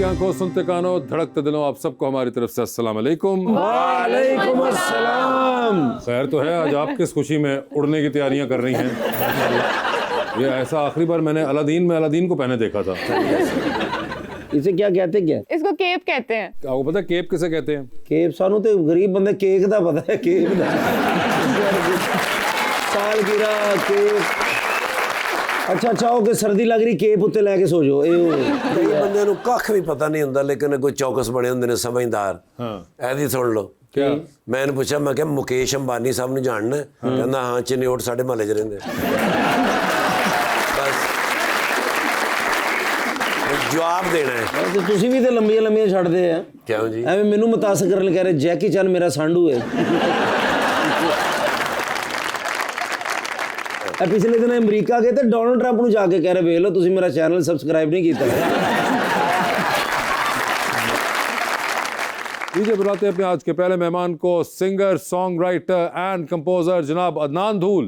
आंखों सुनते कानों धड़कते दिलों, आप सबको हमारी तरफ से अस्सलाम वालेकुम। वालेकुम अस्सलाम। खैर तो है, आज आप किस खुशी में उड़ने की तैयारियां कर रही हैं? ये ऐसा आखिरी बार मैंने अलादीन को पहने देखा था। इसे क्या कहते क्या? इसको केप कहते हैं। आपको पता है केप किसे कहते हैं? केप सानू तो गरीब बंदे केक दा पता है, केक दा सालगिरह केक। अच्छा ओके, सर्दी लग रही केप उत्ते लेके सो जाओ। कई बंदे ਨੂੰ ਕੱਖ ਵੀ ਪਤਾ ਨਹੀਂ ਹੁੰਦਾ, ਲੇਕਿਨ ਕੋਈ ਚੌਕਸ ਬਣੇ ਹੁੰਦੇ ਨੇ ਸਮਝਦਾਰ। ਐਦੀ ਸੁਣ ਲਓ। क्या? ਮੈਂ ਇਹਨੂੰ ਪੁੱਛਿਆ, ਮੈਂ ਕਿਹਾ ਮੁਕੇਸ਼ ਅੰਬਾਨੀ ਸਾਹਿਬ ਨੂੰ ਜਾਣਨਾ? ਕਹਿੰਦਾ ਹਾਂ, ਚਿਨਿਓਟ ਸਾਡੇ ਮਹੱਲੇ 'ਚ ਰਹਿੰਦੇ। ਬਸ ਜਵਾਬ ਦੇਣਾ ਹੈ। ਤੇ ਤੁਸੀਂ ਵੀ ਤੇ ਲੰਬੀਆਂ ਲੰਬੀਆਂ ਛੱਡਦੇ ਆ। ਕਿਉਂ ਜੀ? ਐਵੇਂ ਮੈਨੂੰ ਮੁਤਾਸਰ ਕਰਨ ਕਹਿ ਰਹੇ ਜੈਕੀ ਚੈਨ ਮੇਰਾ ਸਾਂਢੂ ਹੈ। पिछले दिन अमरीका गए तो डोनाल्ड ट्रंप ਨੂੰ ਜਾ ਕੇ ਕਹਿ ਰਹੇ ਵੇਖ ਲਓ ਤੁਸੀਂ ਮੇਰਾ ਚੈਨਲ सब्सक्राइब नहीं ਕੀਤਾ। लीजिए बुलाते हैं अपने आज के पहले मेहमान को, singer song writer and composer जनाब अदनान धूल।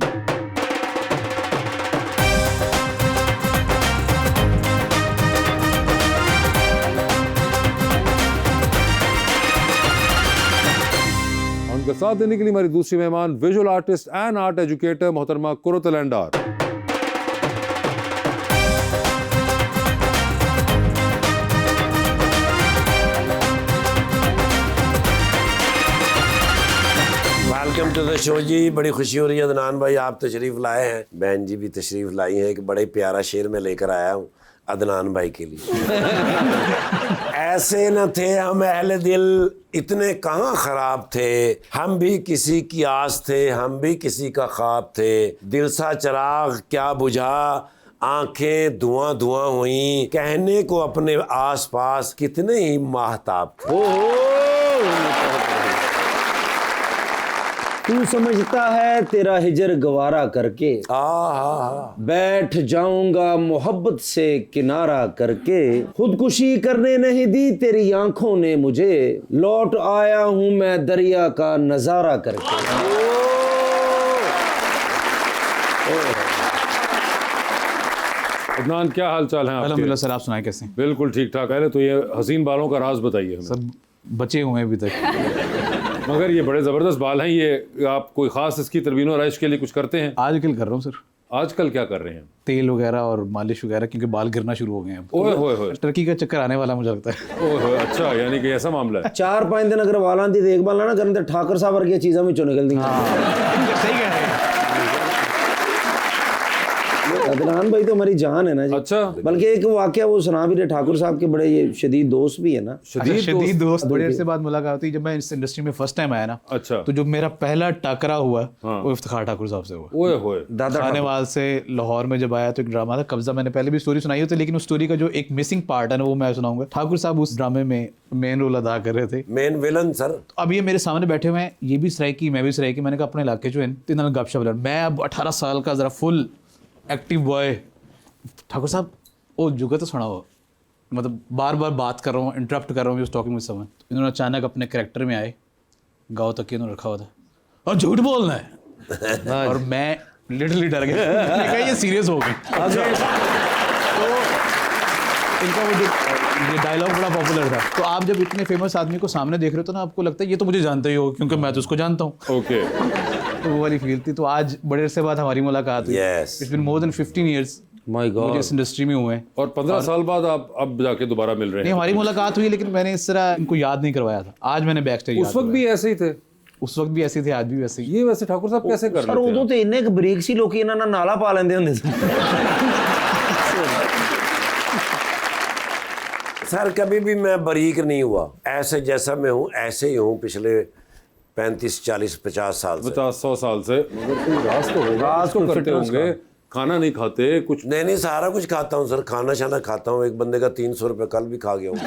उनके साथ देने के लिए हमारी दूसरी मेहमान visual artist and art educator मोहतरमा कुरतल एंडार। वेलकम टू द शो जी। बड़ी खुशी हो रही है अदनान भाई, आप तशरीफ लाए हैं, बहन जी भी तशरीफ लाई हैं। एक बड़ा ही प्यारा शेर में लेकर आया हूँ अदनान भाई के लिए। ऐसे न थे हम अहले दिल, इतने कहाँ खराब थे, हम भी किसी की आस थे, हम भी किसी का ख्वाब थे, दिल सा चराग क्या बुझा, आंखें धुआं धुआं हुई, कहने को अपने आस पास कितने ही माहताब थे। तू समझता है तेरा हिजर गवारा करके, बैठ जाऊंगा मोहब्बत से किनारा करके, खुदकुशी करने नहीं दी तेरी आंखों ने मुझे, लौट आया हूं मैं दरिया का नजारा करके। अदनान, क्या हाल चाल है आपके? अल्हम्दुलिल्लाह सर, आप सुनाएं कैसे? बिल्कुल ठीक ठाक है। तो ये हसीन बालों का राज बताइए हमें। सब बचे हुए हैं अभी तक। मगर ये बड़े ज़बरदस्त बाल हैं। ये आप कोई ख़ास इसकी तरवीन और आयश के लिए कुछ करते हैं? आजकल कर रहा हूँ सर। आजकल क्या कर रहे हैं? तेल वगैरह और मालिश वगैरह, क्योंकि बाल गिरना शुरू हो गए हैं। ओए होए होए, टर्की का चक्कर आने वाला मुझे लगता है। ओए होए, अच्छा, यानी कि ऐसा मामला है। 4-5 दिन अगर वालों की देखभाल ना करें तो ठाकर साहब वर्गी चीज़ों में निकलती हैं। सही कह रहे हैं। अदनान भाई तो हमारी जान है ना जी। अच्छा, बल्कि एक वाकया वो सुना भी रहे, ठाकुर साहब के बड़े ये शदीद दोस्त भी है ना। शदीद दोस्त। बड़े अरसे बाद मुलाकात हुई जब मैं इस इंडस्ट्री में फर्स्ट टाइम आया ना। अच्छा। तो जो मेरा पहला टकरा हुआ वो इफ्तिखार ठाकुर साहब से हुआ। ओए होए, खानेवाल से लाहौर में जब आया तो एक ड्रामा था कब्जा, मैंने पहले भी स्टोरी सुनाई होती, लेकिन उस स्टोरी का जो एक मिसिंग पार्ट है ना वो मैं सुनाऊंगा। ठाकुर साहब उस ड्रामे में मेन रोल अदा कर रहे थे, मेन विलन सर। अब ये मेरे सामने बैठे हुए हैं, ये भी सराइकी मैं भी सराइकी। मैंने कहा अपने इलाके जो है तीन गपशप लड़, मैं अब 18 साल का जरा फुल एक्टिव बॉय। ठाकुर साहब वो जुगा तो सुना हो, मतलब बार बार बात कर रहा हूँ, इंटरप्ट कर रहा हूँ, टॉकिंग विद समवन। इन्होंने अचानक अपने कैरेक्टर में आए, गाँव तक इन्होंने रखा हुआ था और झूठ बोलना है। और मैं लिटरली डर गया, मैंने कहा ये सीरियस हो गई। तो इनका वो ये डायलॉग बड़ा पॉपुलर था। तो आप जब इतने फेमस आदमी को सामने देख रहे हो तो ना आपको लगता है ये तो मुझे जानते ही हो, क्योंकि मैं तो उसको जानता हूँ। ओके। तो वो वाली फील थी। तो आज बड़े अरसे बाद हमारी मुलाकात हुई। Yes. It's been more than 15 years my God, मुझे इस इंडस्ट्री में हुए हैं। और 15 साल बाद आप अब जाके दोबारा मिल रहे नहीं, हैं? हमारी मुलाकात हुई लेकिन मैंने इस तरह इनको याद नहीं करवाया था। आज मैंने बैक स्टेज उस वक्त भी ऐसे ही थे? उस वक्त भी ऐसे थे, आज भी वैसे ही। ये वैसे ठाकुर साहब कैसे कर सर रहे उदों तो इन्ने बरीक सी लोग इन्हां नाल नाला पा लेंदे हुंदे सी। सर कभी भी मैं बारीक नहीं हुआ, ऐसे जैसा मैं हूँ ऐसे ही हूँ पिछले 35, 40, 50 साल से। 50-100 साल से? मगर कोई राज तो होगा, राज तो करते होंगे। खाना नहीं खाते कुछ? नहीं, सारा कुछ खाता हूँ सर, खाना शाना खाता हूँ। एक बंदे का 300 रुपये कल भी खा गया हूँ।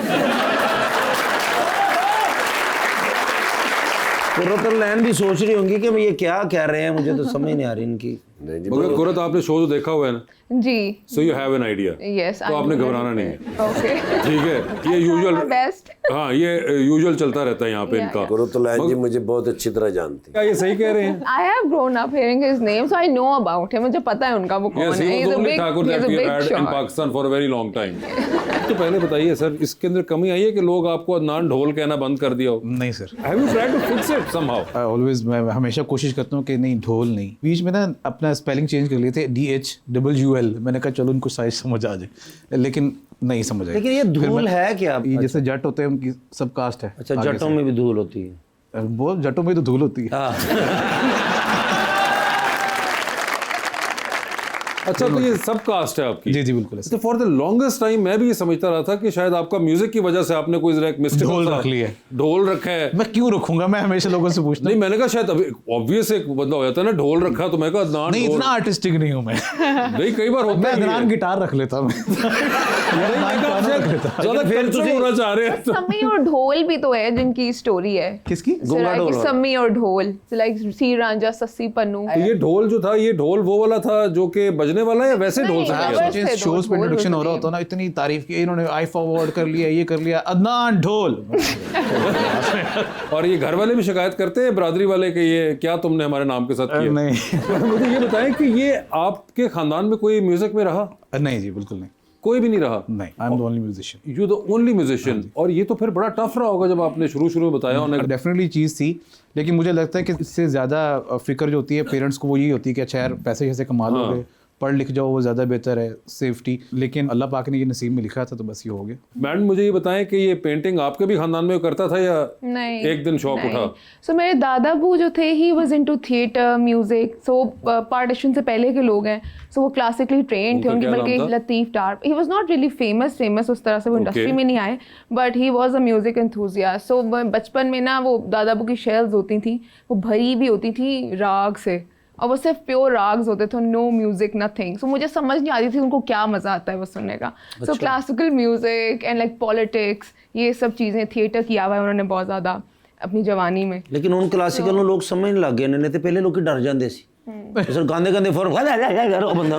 कुर्रतुल लैन भी सोच रही होंगी कि ये क्या कह रहे हैं, मुझे तो समझ नहीं आ रही इनकी। नहीं जी, मगर कुरत आपने शो तो देखा हुआ है ना, जी so you have an idea. Yes तो आपने घबराना नहीं है, ओके ठीक है। ये यूजुअल, बेस्ट हाँ ये यूजुअल चलता रहता है यहाँ पे इनका। कुर्रतुल ऐन जी मुझे बहुत अच्छी तरह जानती क्या ये सही कह रहे हैं? I have grown up hearing his name so I know about him, मुझे पता है उनका वो कौन Yes, है। he was the only Thakur that we big had in shot. Pakistan for a very long time. तो पहले बताइए सर, इसके अंदर कमी आई है कि लोग आपको अदनान ढोल कहना बंद कर दिया हो? नहीं sir, Have you tried to fix it somehow? Always मैं हमेशा कोशिश करता हूँ कि नहीं ढोल नहीं। बीच में ना अपना स्पेलिंग चेंज कर लिए थे, DHWL, मैंने कहा चलो उनको शायद समझ आ जाए, लेकिन नहीं समझ आई। लेकिन ये धूल है क्या? ये जैसे जट होते हैं उनकी सब कास्ट है। अच्छा, जटों में भी धूल होती है? वो जटों में तो धूल होती है। अच्छा, तो ये सब कास्ट है आपकी? जी जी बिल्कुल। तो फॉर द लॉन्गेस्ट टाइम मैं भी ये समझता रहा था कि शायद आपका म्यूजिक की वजह से आपने कोई जरा एक मिस्टेक ढोल रख लिया है। ढोल रखा है। मैं क्यों रखूंगा, मैं हमेशा लोगों से पूछता नहीं, मैंने कहा शायद अभी ऑब्वियस एक बंदा हो जाता है ना ढोल रखा, तो मैं कहा अदनान नहीं, ढोल। इतना आर्टिस्टिक नहीं हूँ मैं। नहीं, कई बार होता मैं है अदनान गिटार रख लेता मैं। ज्यादा कल्चर होना चाह रहे हैं। सम्मी और ढोल भी तो है जिनकी स्टोरी है। किसकी? सम्मी और ढोल, लाइक सी रांझा सस्सी पन्नू। तो ये ढोल जो था, ये ढोल वो वाला था जो कि बजने वाला, या वैसे ढोल से नहीं, बजा था? से दो शोज पे ढोल इंट्रोडक्शन हो रहा होते होता ना, इतनी तारीफ की इन्होंने, आईफा अवार्ड कर लिया, ये कर लिया, अदनान ढोल। और ये घर वाले भी शिकायत करते हैं बरादरी वाले कि ये क्या तुमने हमारे नाम के साथ किया? नहीं मुझे ये बताएं कि ये आपके खानदान में कोई म्यूजिक में रहा? नहीं जी बिल्कुल नहीं, कोई भी नहीं रहा? नहीं, I am the only musician. You the only musician. और ये तो फिर बड़ा टफ रहा होगा जब आपने शुरू में बताया उन्हें। डेफिनेटली चीज़ थी, लेकिन मुझे लगता है कि इससे ज़्यादा फिक्र जो होती है पेरेंट्स को, वो यही होती है कि अच्छा यार पैसे कैसे कमा लोगे, पढ़ लिख जाओ, वो ज़्यादा बेहतर है, सेफ्टी। लेकिन अल्लाह पाक ने ये नसीब में लिखा था तो बस ये हो गया। मैडम मुझे ये बताएं कि ये पेंटिंग आपके भी खानदान में करता था या नहीं, एक दिन शौक उठा? सो मेरे दादाबू जो थे, he was into theatre music, so partition से पहले के लोग हैं, सो वो क्लासिकली ट्रेन थे। उनकी बल्कि Latif Dar, he was not really famous उस तरह से, वो इंडस्ट्री में नहीं आए, but he was a music enthusiast. So बचपन में ना वो दादाबू की शेल्स होती थी, वो भरी भी होती थी राग से, और वो सिर्फ प्योर राग्स होते थे, नो म्यूजिक नथिंग। सो मुझे समझ नहीं आती थी उनको क्या मज़ा आता है वो सुनने का। सो classical music and like politics, ये सब चीज़ें, थिएटर किया हुआ है उन्होंने बहुत ज़्यादा अपनी जवानी में। लेकिन उन क्लासिकल लोग समझ नहीं लग गए ने, तो पहले लोग डर जाते सी सर, गांदे गांदे फौरन बंदा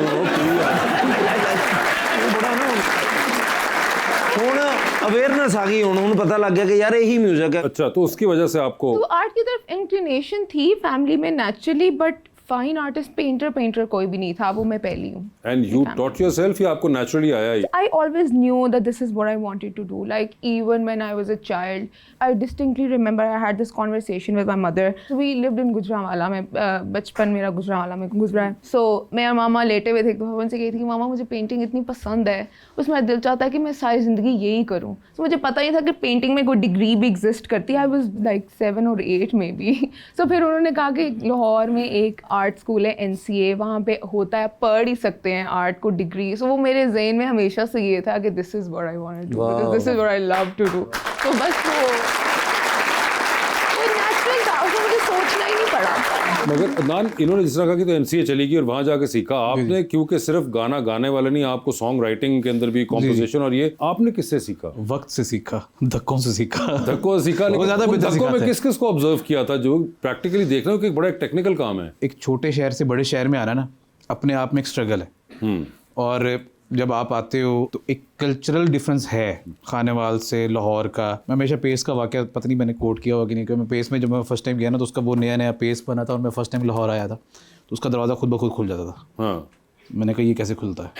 ਹੁਣ अवेयरनेस आ गई, ਹੁਣ पता लग गया कि यार यही म्यूजिक है। अच्छा, तो उसकी वजह से आपको तो आर्ट की तरफ इंक्लिनेशन थी फैमिली में naturally, but fine artist painter कोई भी नहीं था, वो मैं पहली हूँ। एंड यू टॉट योरसेल्फ, या आपको नेचुरली आया ये? I always knew that this is what I wanted to do. Like even when I was a child, I distinctly remember I had this conversation with my mother. So we lived in Gujranwala में, बचपन मेरा गुजरांवाला में गुजरा है। So मेरा मामा लेटे हुए थे, तो मैं उनसे कही थी कि मामा मुझे पेंटिंग इतनी पसंद है, उसमें दिल चाहता है कि मैं सारी ज़िंदगी यही करूँ। So मुझे पता नहीं था कि पेंटिंग में कोई डिग्री भी एग्जिस्ट करती है। I was like 7 or 8 maybe. So फिर उन्होंने कहा कि लाहौर में एक आर्ट स्कूल है NCA, वहाँ पे होता है, पढ़ ही सकते हैं आर्ट को डिग्री। सो वो मेरे ज़हन में हमेशा से ये था कि this is what I want to do, because this is what I love to do. तो बस वो नेचुरल था, उसमें मुझे सोचना ही नहीं पड़ा। मगर अदनान, इन्होंने जिस तरह कहा कि तो NCA चली गई और वहाँ जाके सीखा आपने, क्योंकि सिर्फ गाना गाने वाले नहीं, आपको सॉन्ग राइटिंग के अंदर भी कॉम्पोजिशन, और ये आपने किससे सीखा? वक्त से सीखा, धक्कों से सीखा। धक्कों से सीखा, लेकिन ज़्यादा उन बेहतर धक्कों में सिखाते किस को ऑब्जर्व किया था, जो प्रैक्टिकली देख रहे हो कि एक बड़ा टेक्निकल काम है? एक छोटे शहर से बड़े शहर में आना ना अपने आप में एक स्ट्रगल है। और जब आप आते हो तो एक कल्चरल डिफरेंस है खानेवाल से लाहौर का। मैं हमेशा पेस का वाक़या, पता नहीं मैंने कोट किया होगा कि नहीं, क्योंकि मैं पेस में जब मैं फर्स्ट टाइम गया ना, तो उसका वो नया पेस बना था और मैं फर्स्ट टाइम लाहौर आया था, तो उसका दरवाज़ा खुद ब खुद खुल जाता था। हाँ, मैंने कहा ये कैसे खुलता है?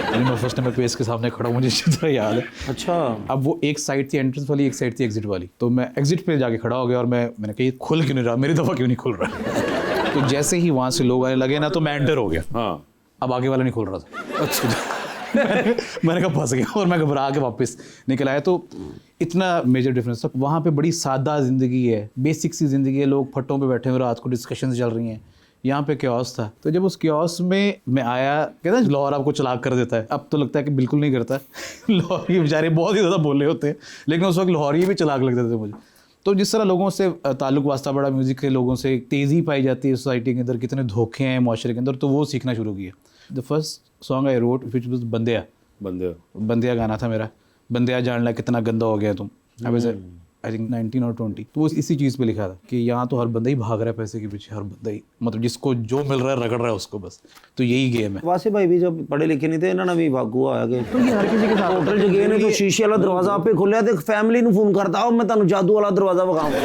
यानी मैं फर्स्ट टाइम पेस के सामने खड़ा हूँ, मुझे अच्छी तरह याद है। अच्छा, अब वो एक साइड थी एंट्रेंस वाली, एक साइड थी एग्जिट वाली, तो मैं एग्जिट पे जाके खड़ा हो गया और मैंने कहा ये खुल क्यों नहीं रहा, मेरी दफ़ा क्यों नहीं खुल रहा? तो जैसे ही वहाँ से लोग आने लगे ना, तो मैं एंटर हो गया। हाँ, अब आगे वाला नहीं खोल रहा था। अच्छा। मैंने कहा फंस गया, और मैं घबरा के वापस निकल आया। तो इतना मेजर डिफरेंस था। वहाँ पे बड़ी सादा ज़िंदगी है, बेसिक सी ज़िंदगी है, लोग फट्टों पे बैठे हुए रात को डिस्कशन चल रही हैं। यहाँ पे क्योस था, तो जब उस क्योस में मैं आया, कहता है लाहौर आपको चलाक कर देता है, अब तो लगता है कि बिल्कुल नहीं करता। लाहौरी बेचारे बहुत ही ज़्यादा बोले होते हैं, लेकिन उस वक्त लाहौरी भी चलाक लगते थे मुझे। तो जिस तरह लोगों से ताल्लुक वास्ता बड़ा म्यूज़िक के लोगों से, तेज़ी पाई जाती है सोसाइटी के अंदर, कितने धोखे हैं माशरे के अंदर, तो वो सीखना शुरू किया। The first song I wrote which was बंदिया गाना था मेरा। बंदिया जान ला कितना गंदा हो गया तुम। अब ऐसे आई थिंक 19 और 20, तो वो इसी चीज़ पे लिखा था कि यहाँ तो हर बंदा ही भाग रहा है पैसे के पीछे, हर बंदा ही मतलब जिसको जो मिल रहा है रगड़ रहा है उसको बस, तो यही गेम है। वासे भाई भी जब पढ़े लिखे नहीं थे इन्होंने भी भागू आ गए तो हर किसी के साथ होटल च गए ने तो शीशे वाला दरवाजा आपे खोलिया ते फैमिली ਨੂੰ ਫੋਨ ਕਰਦਾ ਆਓ ਮੈਂ ਤੁਹਾਨੂੰ ਜਾਦੂ ਵਾਲਾ ਦਰਵਾਜ਼ਾ ਵਿਖਾਵਾਂ।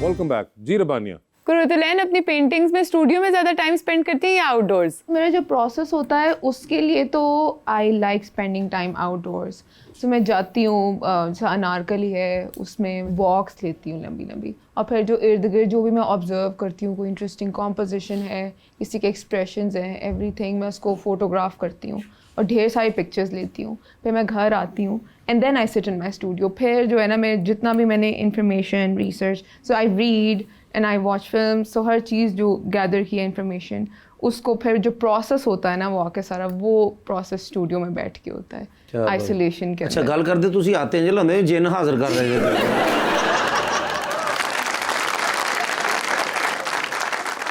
वेलकम बैक जी रबानिया। कुरुतलैन अपनी पेंटिंग्स में स्टूडियो में ज़्यादा टाइम स्पेंड करती हैं या आउटडोर्स? मेरा जो प्रोसेस होता है उसके लिए तो I like spending time outdoors. So मैं जाती हूँ, जैसे अनारकली है उसमें वॉक्स लेती हूँ लंबी लंबी, और फिर जो इर्द गिर्द जो भी मैं ऑब्जर्व करती हूँ, कोई इंटरेस्टिंग कॉम्पोजिशन है, किसी के एक्सप्रेशंस हैं, एवरीथिंग मैं उसको फोटोग्राफ करती हूँ और ढेर सारी पिक्चर्स लेती हूँ। फिर मैं घर आती हूँ and then I sit in my studio. फिर जो है ना मैं जितना भी मैंने information research, so I read and I watch film, so हर चीज़ जो गैदर की है इंफॉर्मेशन उसको फिर जो प्रोसेस होता है ना वो आके सारा वो प्रोसेस स्टूडियो में बैठ के होता है आइसोलेशन के अच्छा अंदर। गल करते ਤੁਸੀਂ ਆਤੇ ਇੰਜ ਲਾਉਂਦੇ ਜਿੰਨ ਹਾਜ਼ਰ ਕਰ ਰਹੇ ਹੋ।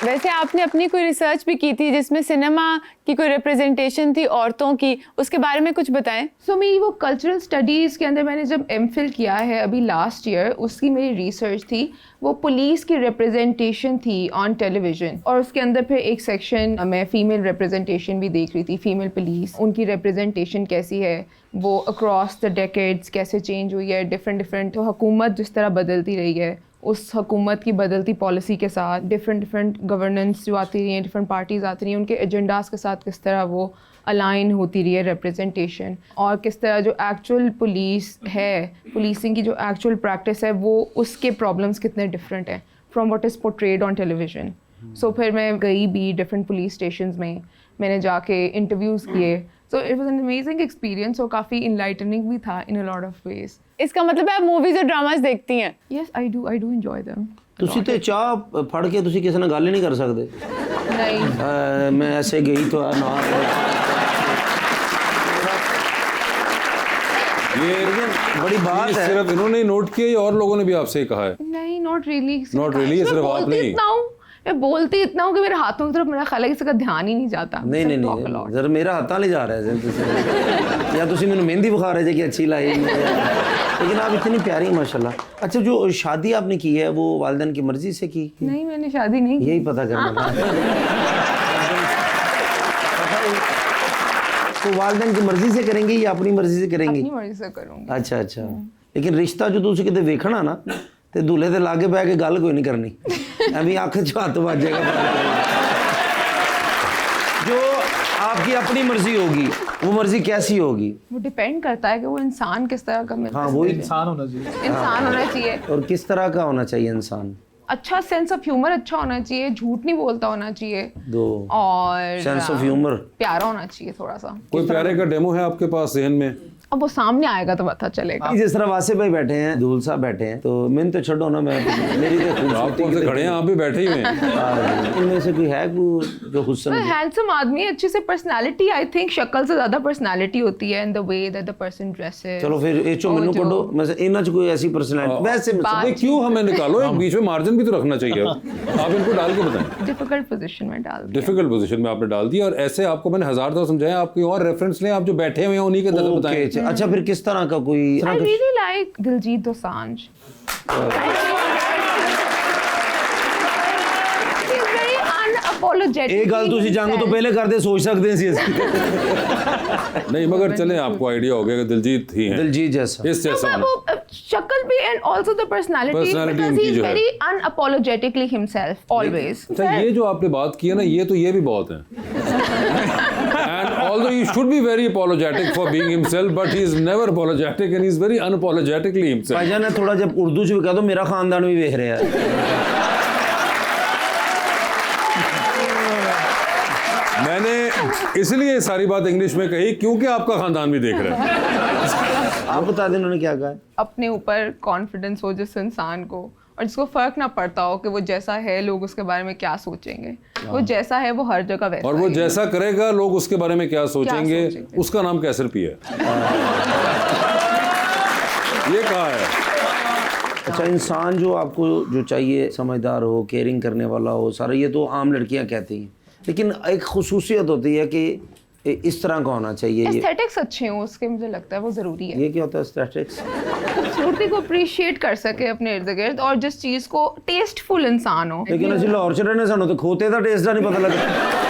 वैसे आपने अपनी कोई रिसर्च भी की थी जिसमें सिनेमा की कोई रिप्रेजेंटेशन थी औरतों की, उसके बारे में कुछ बताएं। सो मेरी वो कल्चरल स्टडीज़ के अंदर मैंने जब एमफिल किया है अभी लास्ट ईयर, उसकी मेरी रिसर्च थी वो पुलिस की रिप्रेजेंटेशन थी ऑन टेलीविज़न, और उसके अंदर फिर एक सेक्शन मैं फ़ीमेल रिप्रेजेंटेशन भी देख रही थी, फ़ीमेल पुलिस, उनकी रिप्रेजेंटेशन कैसी है, वो अक्रॉस द डेकेड्स कैसे चेंज हुई है, डिफरेंट तो हुकूमत जिस तरह बदलती रही है, उस हुकूमत की बदलती पॉलिसी के साथ डिफरेंट गवर्नेंस जो आती रही हैं, डिफरेंट पार्टीज़ आती रही हैं, उनके एजेंडाज़ के साथ किस तरह वो अलाइन होती रही है रिप्रेजेंटेशन, और किस तरह जो एक्चुअल पुलिस है, पुलिसिंग की जो एक्चुअल प्रैक्टिस है वो उसके प्रॉब्लम्स कितने डिफरेंट हैं from what is portrayed on television. So फिर मैं गई भी डिफरेंट पुलिस स्टेशंस में, मैंने जाके इंटरव्यूज़ किए, so it was an amazing experience और काफ़ी इनलाइटनिंग भी था इन अ लॉट ऑफ वेज। इसका मतलब है आप मूवीज और ड्रामास देखती हैं? Yes I do enjoy them. ਤੁਸੀਂ ਤੇ ਚਾਹ ਫੜ ਕੇ ਤੁਸੀਂ ਕਿਸੇ ਨਾਲ ਗੱਲ ਹੀ ਨਹੀਂ ਕਰ ਸਕਦੇ। नहीं मैं ऐसे गई तो ना ये बड़ी बात ये है। सिर्फ इन्होंने ही नोट किया या और लोगों ने भी आपसे कहा है? नहीं नॉट रियली। Not really, ये सिर्फ आप नहीं। मैं बोलती इतना हूँ कि मेरे हाथों की तरफ मेरा ख्याल है किसी का ध्यान ही नहीं जाता। नहीं नहीं नहीं जरा मेरा हत्था ले जा रहा है ਤੁਸੀਂ या ਤੁਸੀਂ ਮੈਨੂੰ मेहंदी बुखा रहे थे कि अच्छी लाई लेकिन आप इतनी प्यारी माशाल्लाह। अच्छा जो शादी आपने की है वो वालिदैन की मर्जी से की? नहीं मैंने शादी नहीं की। यही पता करना था। तो वालिदैन की मर्जी से करेंगे या अपनी मर्जी से करेंगे? अपनी मर्जी से करूँगी। अच्छा अच्छा लेकिन रिश्ता जो ਤੁਸੀਂ ਕਿਤੇ ਵੇਖਣਾ ਨਾ ਤੇ दूल्हे ਦੇ ਲਾਗੇ ਬਹਿ ਕੇ ਗੱਲ ਕੋਈ ਨਹੀਂ ਕਰਨੀ ਐਵੇਂ ਅੱਖ 'ਚ ਹੱਥ ਵੱਜ जाएगा। जो आपकी अपनी मर्जी होगी वो मर्जी कैसी होगी? वो डिपेंड करता है कि वो इंसान किस तरह का मिलता हाँ है। वो इंसान होना चाहिए। इंसान होना चाहिए और किस तरह का होना चाहिए इंसान? अच्छा सेंस ऑफ ह्यूमर अच्छा होना चाहिए, झूठ नहीं बोलता होना चाहिए, दो और सेंस ऑफ ह्यूमर प्यारा होना चाहिए थोड़ा सा। कोई प्यारे का डेमो है आपके पास जहन में? अब वो सामने आएगा तो पता चलेगा। जिस तरह वासे भाई बैठे हैं, दूल साहब बैठे हैं, तो मैंने तो छोड़ो ना, मैं मेरी तो आप कौन से खड़े हैं? आप भी बैठे ही हुए हैं। इनमें से कोई है जो हुस्न हैंडसम आदमी अच्छे से पर्सनालिटी, आई थिंक शक्ल से ज्यादा पर्सनालिटी होती है in the way that the person dresses. चलो फिर ये चो मैंने पढ़ो मैं इन्हां च कोई ऐसी पर्सनालिटी वैसे नहीं, क्यों हमें निकालो, एक बीच में मार्जिन भी तो रखना चाहिए। आप इनको डाल के बताएं। डिफिकल्ट पोजीशन में डाल दिया। डिफिकल्ट पोजीशन में आपने डाल दिया, और ऐसे आपको मैंने 1000 दफा समझाया, आप कोई और रेफरेंस लें, आप जो बैठे हुए हैं उन्हीं के नजर बताएं। अच्छा फिर किस तरह का कोई I really like Diljit Dosanjh. He's very unapologetic. ਇਹ ਗੱਲ ਤੁਸੀਂ ਜਾਣੋ ਤੋਂ ਪਹਿਲੇ ਕਰਦੇ ਸੋਚ ਸਕਦੇ ਸੀ ਅਸੀਂ। नहीं मगर चले आपको आइडिया हो गया कि दिलजीत ही हैं, दिलजीत जैसा इस जैसा होना। वो शक्ल भी and also the personality Personality because उनकी he's जो है। very unapologetically himself always. अच्छा ये जो आपने बात की है ना, ये भी बहुत है। And although he should be very apologetic for being himself, but he is never apologetic and he is very unapologetically himself. Bhaijaan ਨੇ ਥੋੜਾ ਜਿਹਾ ਉਰਦੂ ਚ ਵੀ ਕਹਿ ਦੋ, ਮੇਰਾ ਖਾਨਦਾਨ ਵੀ ਵੇਖ ਰਿਹਾ ਹੈ। मैंने इसलिए ये सारी बात इंग्लिश में कही क्योंकि आपका खानदान भी देख रहा है। आप बता दें उन्होंने क्या कहा है? अपने ऊपर कॉन्फिडेंस हो जिस इंसान को, और जिसको फर्क ना पड़ता हो कि वो जैसा है लोग उसके बारे में क्या सोचेंगे, वो जैसा है वो हर जगह वैसा और वो है। जैसा करेगा लोग उसके बारे में क्या सोचेंगे, उसका नाम कैसर पी है। ये कहा है। अच्छा इंसान जो आपको जो चाहिए, समझदार हो, केयरिंग करने वाला हो, सारा ये तो आम लड़कियां कहती हैं, लेकिन एक खुसूसियत होती है कि इस तरह का होना चाहिए। ये एस्थेटिक्स अच्छे हो उसके, मुझे लगता है वो ज़रूरी है। ये क्या होता है एस्थेटिक्स? खूबसूरती को अप्रिशिएट कर सके अपने इर्द गिर्द, और जिस चीज़ को टेस्टफुल इंसान हो। लेकिन असं लाहौर च रहने सानू तो खोते का टेस्ट का नहीं पता लगता।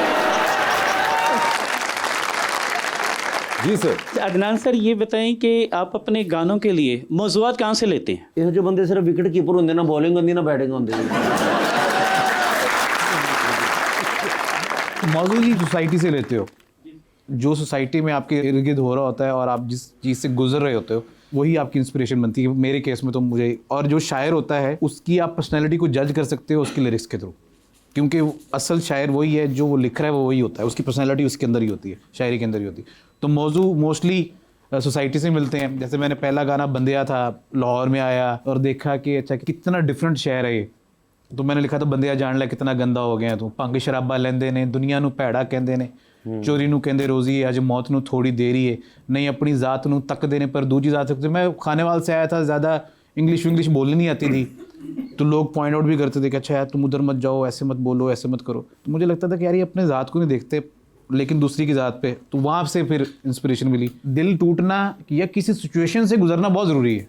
जी सर। अदनान सर ये बताएं कि आप अपने गानों के लिए मौज़ूआत कहाँ से लेते हैं? ये जो बंदे सिर्फ विकेट कीपर होंगे ना, बॉलिंग होंगी ना बैटिंग होंगी। मौजूद ही सोसाइटी से लेते हो, जो सोसाइटी में आपके इर्द गिर्द हो रहा होता है और आप जिस चीज़ से गुजर रहे होते हो वही आपकी इंस्पिरेशन बनती है। मेरे केस में तो मुझे, और जो शायर होता है उसकी आप पर्सनैलिटी को जज कर सकते हो उसकी लिरिक्स के थ्रू, क्योंकि असल शायर वही है, जो वो लिख रहा है वो वही होता है, उसकी पर्सनैलिटी उसके अंदर ही होती है, शायरी के अंदर ही होती है। तो मौजू मोस्टली सोसाइटी से मिलते हैं। जैसे मैंने पहला गाना बंदिया था, लाहौर में आया और देखा कि अच्छा कितना डिफरेंट शहर है ये, तो मैंने लिखा था बंदिया जान लै कितना गंदा हो गया तू, भंग शराबा लेंदे ने, दुनिया नू भैड़ा कहंदे ने, चोरी नू कहंदे रोजी है, अज मौत नू थोड़ी देरी है, नहीं अपनी ज़ात नू तकदे ने पर दूजी ज़ात तकदे। मैं खानेवाल से आया था, ज़्यादा इंग्लिश बोलनी नहीं आती थी, तो लोग पॉइंट आउट भी करते थे कि अच्छा यार तुम उधर मत जाओ, ऐसे मत बोलो, ऐसे मत करो। तो मुझे लगता था कि यार ये अपने ज़ात को नहीं देखते लेकिन दूसरी की ज़ात पे, तो वहाँ से फिर इंस्पिरेशन मिली। दिल टूटना या किसी सिचुएशन से गुजरना बहुत ज़रूरी है।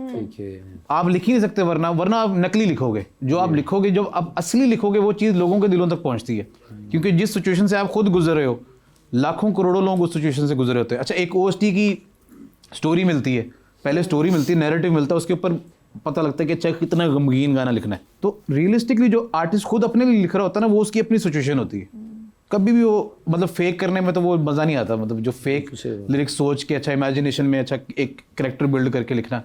ठीक है। आप लिख ही नहीं सकते वरना आप नकली लिखोगे। जो आप लिखोगे, जो आप असली लिखोगे, वो चीज़ लोगों के दिलों तक पहुंचती है, क्योंकि जिस सिचुएशन से आप खुद गुजर रहे हो, लाखों करोड़ों लोग उस सिचुएशन से गुजरे होते हैं। अच्छा, एक OST की स्टोरी मिलती है, पहले स्टोरी मिलती है, नैरेटिव मिलता है, उसके ऊपर पता लगता है कि अच्छा कितना गमगीन गाना लिखना है। तो रियलिस्टिकली जो आर्टिस्ट खुद अपने लिए लिख रहा होता है ना, वो उसकी अपनी सिचुएशन होती है। कभी भी वो मतलब फेक करने में तो वो मज़ा नहीं आता, मतलब जो फेक लिरिक्स सोच के अच्छा इमेजिनेशन में अच्छा एक कैरेक्टर बिल्ड करके लिखना,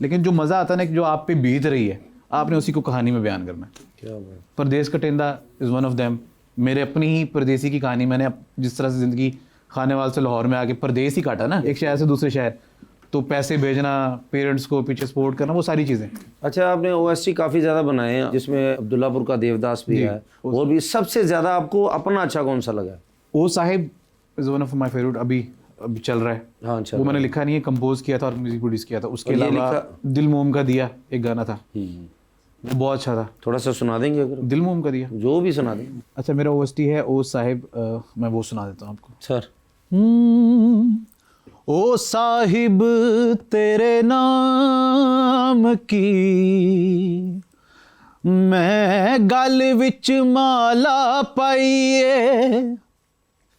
लेकिन जो मज़ा आता है ना कि जो आप पे बीत रही है, आपने उसी को कहानी में बयान करना है। क्या बात। परदेस का टेंदा इज़ वन ऑफ देम। मेरे अपनी ही परदेसी की कहानी, मैंने जिस तरह से ज़िंदगी खानेवाल से लाहौर में आके परदेस ही काटा ना, एक शहर से दूसरे शहर, तो पैसे भेजना, पेरेंट्स को पीछे सपोर्ट करना, वो सारी चीज़ें। अच्छा, आपने OST काफ़ी ज़्यादा बनाए हैं, जिसमें अब्दुल्लापुर का देवदास भी है, और भी सबसे ज़्यादा आपको अपना अच्छा कौन सा लगा? ओ साहिब is one of my favourite, अभी चल रहा है। हाँ, चल वो मैंने लिखा नहीं है, कंपोज किया था और म्यूजिक प्रोड्यूस किया था। उसके अलावा दिल मोम का दिया एक गाना था, वो बहुत अच्छा था। थोड़ा सा सुना देंगे अगर? दिल मोम का दिया जो भी सुना देंगे। अच्छा, मेरा OST है ओ साहिब, मैं वो सुना देता हूँ आपको। सर। ओ साहिब तेरे नाम की मैं गल विच माला पाईए,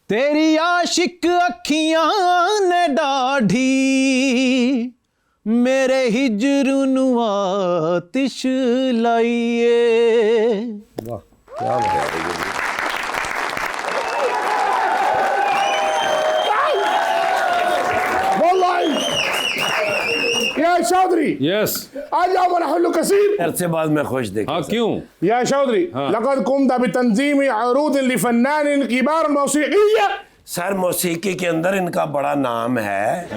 तेरी आशिक अखियां ने डाढ़ी, मेरे हिजर नू आतिश लाईए। वाह, क्या बात है। या चौधरी, यस। आज आओ मरहल कसीर। अरसे बाद मैं खुश देखा। हाँ, क्यों? या चौधरी, लक़द कुम्त बितंज़ीम अरूद लिफ़न्नानिन किबार मौसीक़िय्या। सर मौसीकी के अंदर इनका बड़ा नाम है,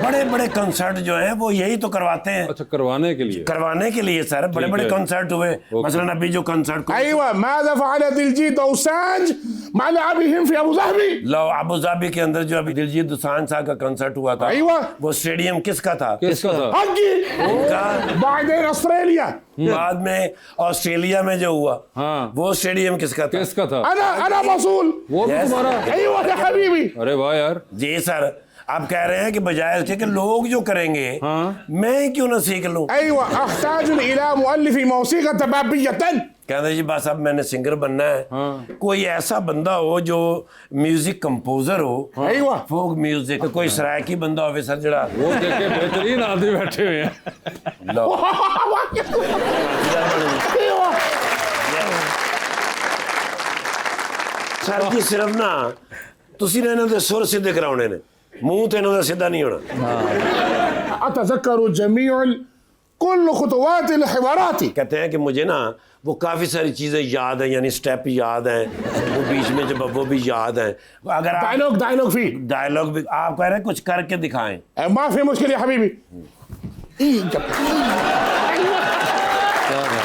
बड़े बड़े कंसर्ट जो हैं वो यही तो करवाते हैं। अच्छा, करवाने के लिए सर बड़े बड़े कंसर्ट हुए, मसलन अभी जो कंसर्ट अय्वा माज़ा फ़अल दिलजीत दोसांझ मा लअबिहिम फ़ी अबू ज़ाबी। लो अबू धाबी के अंदर जो अभी दिलजीत दोसांझ साहब का कंसर्ट हुआ था, अय्वा। वो स्टेडियम किसका था? हक़ी इनका। बादेन ऑस्ट्रेलिया। बाद में ऑस्ट्रेलिया में जो हुआ, हाँ, वो स्टेडियम किसका था? अना मसूल। वो भी तुम्हारा? अय्वा या हबीबी। अरे वाह यार। जी सर, आप कह रहे हैं कि बजाय इसके कि लोग जो करेंगे, हाँ, मैं क्यों ना सीख लूं? अय्वा अहताजु इला मुअल्लिफ़ी मौसीक़ा तबाबियतन। कहते जी बस अब मैंने सिंगर बनना है। हाँ। कोई ऐसा बंदा हो जो म्यूजिक कंपोजर हो, अय्वा फोक म्यूजिक, कोई सरायकी बंदा हो सर जड़ा वो देखे बेहतरीन आदमी बैठे हुए हैं। लो सर जी सिर्फ ना तुसी ने इन्हों दे सुर सीधे कराने ने, मुंह तो इन्हों दा सीधा नहीं होना। अतज़क्करु जमीउल कुल खुतवातिल हिवाराती। कहते हैं कि मुझे ना वो काफ़ी सारी चीज़ें याद हैं, यानी स्टेप याद हैं, वो बीच में जब वो भी याद हैं। अगर आप डायलॉग भी आप कह रहे हैं कुछ करके दिखाएं। माफी मुश्किल है हबीबी।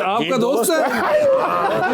आपका दोस्त है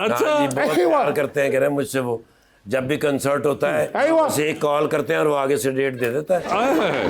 अच्छा। हाँ जी, बहुत प्यार करते हैं, कह रहे हैं मुझसे वो। जब भी कंसर्ट होता है अय्वा। बस एक कॉल करते हैं और वो आगे से डेट दे देता है।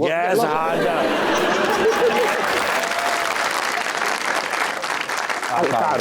Yes, हाजा।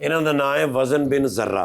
इन्हों का नाम है वजन बिन जर्रा,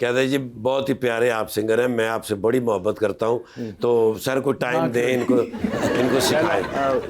कहते हैं जी बहुत ही प्यारे आप सिंगर हैं, मैं आपसे बड़ी मोहब्बत करता हूँ, तो सर को टाइम दें, इनको सिखाएं।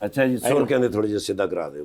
अच्छा जी, सुर कहते थोड़ी जी सीधा करा दे।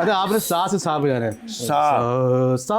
अरे आपने सा से सा बजाना है। सा सा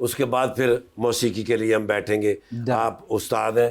उसके बाद फिर मौसीकी के लिए हम बैठेंगे। आप उस्ताद हैं,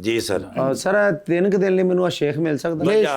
जी सर। ਸਰ 3 ਕੁ ਦਿਨ ਲਈ ਮੈਨੂੰ ਆ ਸ਼ੇਖ ਮਿਲ ਸਕਦਾ? क्या?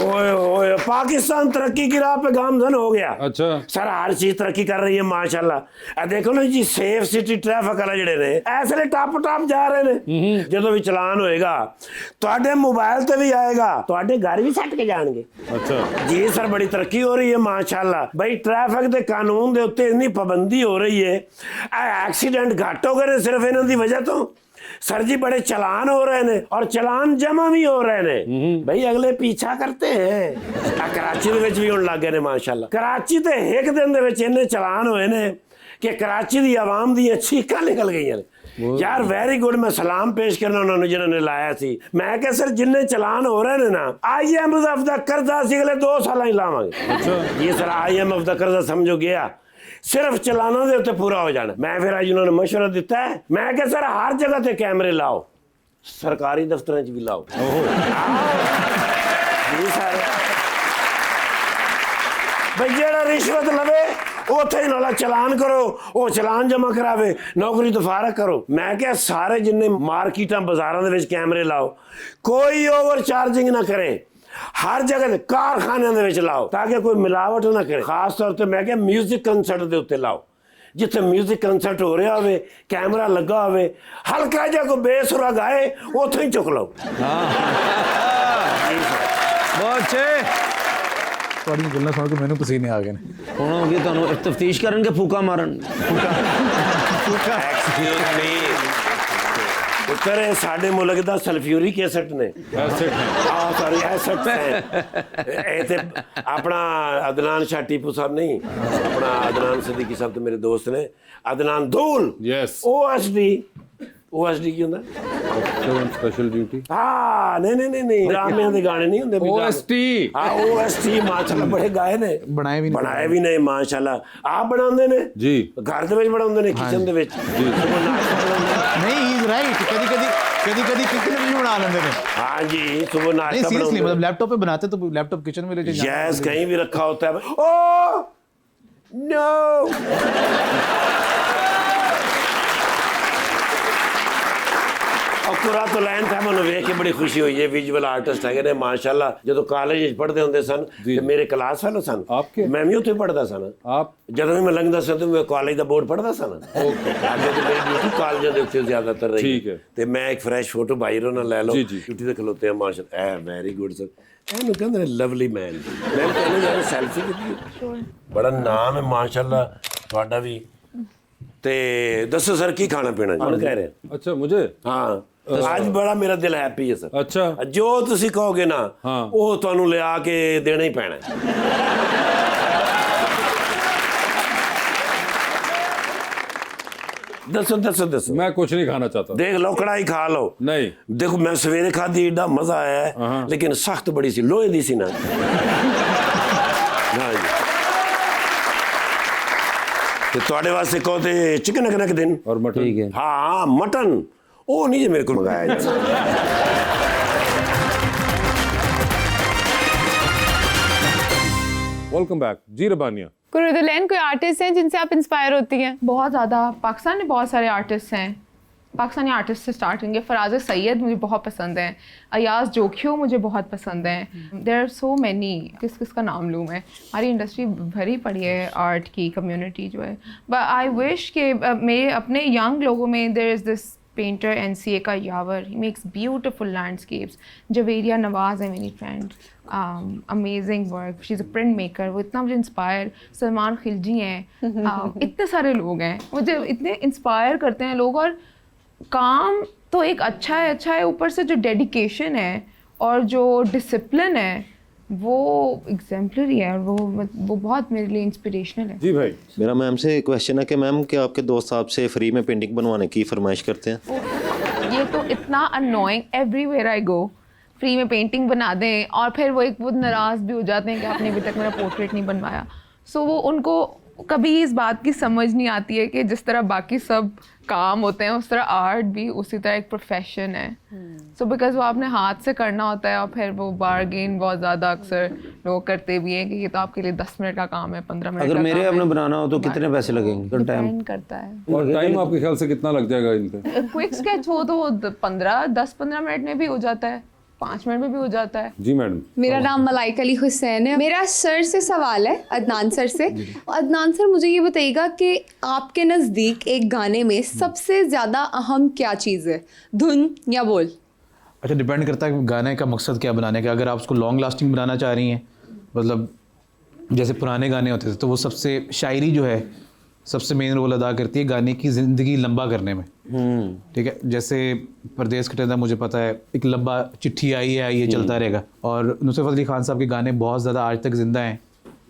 ओए ओए, पाकिस्तान तरक्की की राह पे गामजन हो गया। अच्छा। सर हर चीज तरक्की कर रही है माशाल्लाह। देखो ना जी, सेफ सिटी ट्रैफिक वाले ਜਿਹੜੇ ਨੇ ਐਸੇ ਟਾਪ ਟਾਪ ਜਾ ਰਹੇ ਨੇ। ਜਦੋਂ ਵੀ ਚਲਾਨ ਹੋਏਗਾ ਤੁਹਾਡੇ ਮੋਬਾਈਲ ਤੇ ਵੀ ਆਏਗਾ, ਤੁਹਾਡੇ ਘਰ ਵੀ ਸੱਟ ਕੇ ਜਾਣਗੇ। अच्छा, जी सर, बड़ी तरक्की हो रही है माशाल्लाह। भाई ट्रैफिक के कानून के उत्ते इतनी पाबंदी हो रही है, एक्सीडेंट घट हो गए सिर्फ इन्हों की वजह तो। सर जी बड़े चलान हो रहे हैं और चलान जमा भी हो रहे हैं। भाई अगले पीछा करते हैं। कराची ਦੇ ਵਿੱਚ ਵੀ ਹੁਣ ਲੱਗ ਗਏ ਨੇ माशाल्लाह। कराची ਤੇ ਇੱਕ ਦਿਨ ਦੇ ਵਿੱਚ ਇੰਨੇ ਚਲਾਨ ਹੋਏ ਨੇ ਕਿ कराची ਦੀ ਆਵਾਮ ਦੀਆਂ ਚੀਕਾਂ ਨਿਕਲ ਗਈਆਂ ਨੇ। यार वेरी गुड, मैं सलाम पेश करना उन्होंने जिन्होंने लाया सी। मैं क्या सर जिन्ने चलान हो रहे हैं ना, IMF ਦਾ ਕਰਜ਼ਾ ਅਸੀਂ ਅਗਲੇ 2 ਸਾਲਾਂ ਹੀ ਲਾਵਾਂਗੇ। अच्छा, ये सर IMF ਦਾ ਕਰਜ਼ਾ ਸਮਝੋ ਗਿਆ, ਸਿਰਫ ਚਲਾਨਾਂ ਦੇ ਉੱਤੇ ਪੂਰਾ ਹੋ ਜਾਣਾ। ਮੈਂ ਫਿਰ ਅੱਜ ਉਹਨਾਂ ਨੂੰ ਮਸ਼ਵਰਾ ਦਿੱਤਾ ਹੈ, ਮੈਂ ਕਿਹਾ ਸਰ ਹਰ ਜਗ੍ਹਾ ਤੇ ਕੈਮਰੇ ਲਾਓ, ਸਰਕਾਰੀ ਦਫ਼ਤਰਾਂ 'ਚ ਵੀ ਲਾਓ। ਜੀ ਸਰ, ਬਈ ਜਿਹੜਾ ਰਿਸ਼ਵਤ ਲਵੇ ਉੱਥੇ ਹੀ ਨਾਲਾ ਚਲਾਨ ਕਰੋ, ਉਹ ਚਲਾਨ ਜਮ੍ਹਾਂ ਕਰਾਵੇ, ਨੌਕਰੀ ਤੋਂ ਫਾਰਗ ਕਰੋ। ਮੈਂ ਕਿਹਾ ਸਾਰੇ ਜਿੰਨੇ ਮਾਰਕੀਟਾਂ ਬਾਜ਼ਾਰਾਂ ਦੇ ਵਿੱਚ ਕੈਮਰੇ ਲਾਓ, ਕੋਈ ਓਵਰ ਚਾਰਜਿੰਗ ਨਾ ਕਰੇ, ਹਰ ਜਗ੍ਹਾ ਤੇ ਕਾਰਖਾਨਿਆਂ ਦੇ ਵਿੱਚ ਲਾਓ ਤਾਂ ਕਿ ਕੋਈ ਮਿਲਾਵਟ ਨਾ ਕਰੇ। ਖਾਸ ਤੌਰ ਤੇ ਮੈਂ ਕਿਹਾ ਮਿਊਜ਼ਿਕ ਕੰਸਰਟ ਦੇ ਉੱਤੇ ਲਾਓ, ਜਿੱਥੇ ਮਿਊਜ਼ਿਕ ਕੰਸਰਟ ਹੋ ਰਿਹਾ ਹੋਵੇ, ਕੈਮਰਾ ਲੱਗਾ ਹੋਵੇ, ਹਲਕਾ ਜਿਹਾ ਕੋਈ ਬੇਸੁਰਾ ਗਾਏ, ਉੱਥੇ ਹੀ ਚੁੱਕ ਲਓ। ਬਹੁਤ ਅੱਛੇ। ਤੁਹਾਡੀਆਂ ਗੱਲਾਂ ਸੁਣ ਕੇ ਮੈਨੂੰ ਪਸੀਨੇ ਆ ਗਏ ਨੇ। ਹੁਣ ਹੋ ਗਈ ਤੁਹਾਨੂੰ ਤਫਤੀਸ਼ ਕਰਨਗੇ, ਫੂਕਾ ਮਾਰਨ। ਐਕਸਕਿਊਜ਼ ਮੀ, ਉੱਤਰ ਸਾਡੇ ਮੁਲਕ ਦਾ ਸਲਫਿਊਰਿਕ ਐਸਿਡ ਨੇ। एसेट है। सॉरी एसेट है। ते अपना अदनान शाह टीपू साहब नहीं, अपना अदनान सिद्दीकी साहब तो मेरे दोस्त ने। अदनान धूल, Yes. OSD की ਹੁੰਦਾ? Special duty. हाँ नहीं रामिਆਂ ਦੇ ਗਾਣੇ ਨਹੀਂ ਹੁੰਦੇ। OST। हाँ OST ਮਾਸ਼ਾਅੱਲਾ ਬੜੇ ਗਾਏ ਨੇ, ਬਣਾਏ ਵੀ ਨੇ ਮਾਸ਼ਾਅੱਲਾ। ਆਪ ਬਣਾਉਂਦੇ ਨੇ जी, ਘਰ ਦੇ ਵਿੱਚ ਬਣਾਉਂਦੇ ਨੇ, ਕਿਚਨ ਦੇ ਵਿੱਚ। ਨਹੀਂ ਹੀ ਇਜ਼ ਰਾਈਟ। कभी कभी किचन में भी बना लेते हैं। हाँ जी, सुबह नहीं नाश्ता सीरियसली, मतलब बनाते लैपटॉप पे बनाते तो लैपटॉप किचन में लेके जाना। गैस कहीं भी रखा होता है। ओ नो, ਕੁਰਾਤੁਲ ਐਨ ਸਾਹਿਬ ਨੂੰ ਵੇਖ ਕੇ ਬੜੀ ਖੁਸ਼ੀ ਹੋਈ ਹੈ। ਵਿਜ਼ੂਅਲ ਆਰਟਿਸਟ ਹੈਗੇ ਨੇ ਮਾਸ਼ਾਅੱਲਾ। ਜਦੋਂ ਕਾਲਜ ਵਿੱਚ ਪੜ੍ਹਦੇ ਹੁੰਦੇ ਸਨ ਤੇ ਮੇਰੇ ਕਲਾਸ ਫੈਲੋ ਸਨ, ਮੈਂ ਵੀ ਉੱਥੇ ਪੜ੍ਹਦਾ ਸਨ। आप ਜਦੋਂ ਵੀ ਮੈਂ ਲੰਘਦਾ ਸੀ ਤੇ ਮੈਂ ਕਾਲਜ ਦਾ ਬੋਰਡ ਪੜ੍ਹਦਾ ਸਨ। ਅੱਗੇ ਤੇ ਮੇਰੀ ਡਿਊਟੀ ਕਾਲਜਾਂ ਦੇ ਉੱਤੇ ਜ਼ਿਆਦਾਤਰ ਰਹੀ। ਠੀਕ ਹੈ। ਤੇ ਮੈਂ ਇੱਕ ਫਰੈਸ਼ ਫੋਟੋ ਬਾਈ ਰੋ ਨਾਲ ਲੈ ਲਓ, ਜੀ, ਜੀ। ਡਿਊਟੀ ਤੇ ਖਲੋਤੇ ਆ ਮਾਸ਼ਾਅੱਲਾ। ਐ ਵੈਰੀ ਗੁੱਡ ਸਰ। ਇਹਨੂੰ ਕਹਿੰਦੇ ਨੇ ਲਵਲੀ ਮੈਨ। ਮੈਂ ਕਹਿੰਦਾ ਯਾਰ ਸੈਲਫੀ ਕੀਤੀ, ਬੜਾ ਨਾਮ ਹੈ ਮਾਸ਼ਾਅੱਲਾ ਤੁਹਾਡਾ ਵੀ। ਤੇ ਦੱਸੋ ਸਰ ਕੀ ਖਾਣਾ ਪੀਣਾ ਜੀ ਕਹਿ ਰਹੇ? अच्छा मुझे। ਹਾਂ, ਅੱਜ ਬੜਾ ਮੇਰਾ ਦਿਲ ਹੈਪੀ ਹੈ ਸਰ। अच्छा, ਜੋ ਤੁਸੀਂ ਕਹੋਗੇ ਨਾ ਹਾਂ। ਉਹ ਤੁਹਾਨੂੰ ਲਿਆ ਕੇ ਦੇਣਾ ਹੀ ਪੈਣਾ। दसो मैं कुछ नहीं खाना चाहता। देख लो, कढ़ाई खा लो। नहीं। देखो मैं सवेरे खाधी, एडा मजा आया है, लेकिन सख्त बड़ी सी, लोहे दी सी ना। हाँ जी, ते तुहाडे वास्ते कहो ते चिकन एक दिन। और मटन। ठीक है। हाँ मटन, वो नहीं जी मेरे को मंगाया जाता। वेलकम बैक जी रबानिया। कुरुदुलैन कोई आर्टिस्ट हैं जिनसे आप इंस्पायर होती हैं? बहुत ज़्यादा पाकिस्तान में बहुत सारे आर्टिस्ट हैं। पाकिस्तानी आर्टिस्ट से स्टार्ट करेंगे। फराज सैयद मुझे बहुत पसंद हैं। अयाज जोखियो मुझे बहुत पसंद हैं। देयर आर सो मैनी, किस का नाम लूँ मैं। हमारी इंडस्ट्री भरी पड़ी है आर्ट की, कम्युनिटी जो है। बट आई विश कि मेरे अपने यंग लोगों में there is this painter NCA का Yawar, he makes beautiful landscapes. Javeria Nawaz है मेरी friend, amazing work, she is a print maker, वो इतना मुझे इंस्पायर। सलमान खिलजी हैं, इतने सारे लोग हैं मुझे इतने इंस्पायर करते हैं लोग। और काम तो एक अच्छा है, ऊपर से जो डेडिकेशन है और जो डिसिप्लिन है वो एग्जेम्पलरी है, और वो बहुत मेरे लिए इंस्पिरेशनल है। जी भाई, मेरा मैम से क्वेश्चन है कि मैम क्या आपके दोस्त आपसे फ्री में पेंटिंग बनवाने की फरमाइश करते हैं? ये तो इतना annoying, everywhere I go free में पेंटिंग बना दें, और फिर वो नाराज़ भी हो जाते हैं कि आपने अभी तक मेरा पोर्ट्रेट नहीं बनवाया। सो वो उनको कभी इस बात की समझ नहीं आती है कि जिस तरह बाकी सब काम होते हैं उस तरह आर्ट भी उसी तरह एक प्रोफेशन है। सो बिकॉज वो आपने हाथ से करना होता है, और फिर वो बार्गेन बहुत ज़्यादा अक्सर लोग करते भी हैं कि ये तो आपके लिए 10 मिनट का काम है, 15 मिनट अगर मेरे अपने बनाना हो तो कितने पैसे लगेंगे? डिपेंड करता है। और टाइम आपके ख्याल से कितना लग जाएगा इन पे? क्विक स्केच हो तो 10-15 मिनट में भी हो जाता है, 5 मिनट में भी हो जाता है। जी मैडम। मेरा नाम मलाइका अली हुसैन है। मेरा सर से सवाल है, अदनान सर से। अदनान सर, मुझे ये बताइएगा कि आपके नज़दीक एक गाने में सबसे ज़्यादा अहम क्या चीज़ है, धुन या बोल? अच्छा, डिपेंड करता है गाने का मकसद क्या बनाने का। अगर आप उसको लॉन्ग लास्टिंग बनाना चाह रही हैं, मतलब जैसे पुराने गाने होते थे, तो वो सबसे शायरी जो है सबसे मेन रोल अदा करती है गाने की ज़िंदगी लंबा करने में। ठीक है, जैसे परदेस कटेदा मुझे पता है, एक लंबा चिट्ठी आई है, ये चलता रहेगा। और नुसरत फतेह अली खान साहब के गाने बहुत ज़्यादा आज तक ज़िंदा हैं।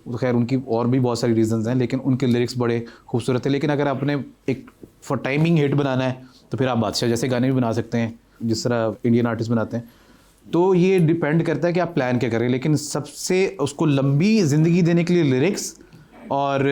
तो खैर उनकी और भी बहुत सारी रीजंस हैं, लेकिन उनके लिरिक्स बड़े खूबसूरत है। लेकिन अगर आपने एक फॉर टाइमिंग हिट बनाना है तो फिर आप बादशाह जैसे गाने भी बना सकते हैं, जिस तरह इंडियन आर्टिस्ट बनाते हैं। तो ये डिपेंड करता है कि आप प्लान क्या करें, लेकिन सबसे उसको लंबी ज़िंदगी देने के लिए लिरिक्स और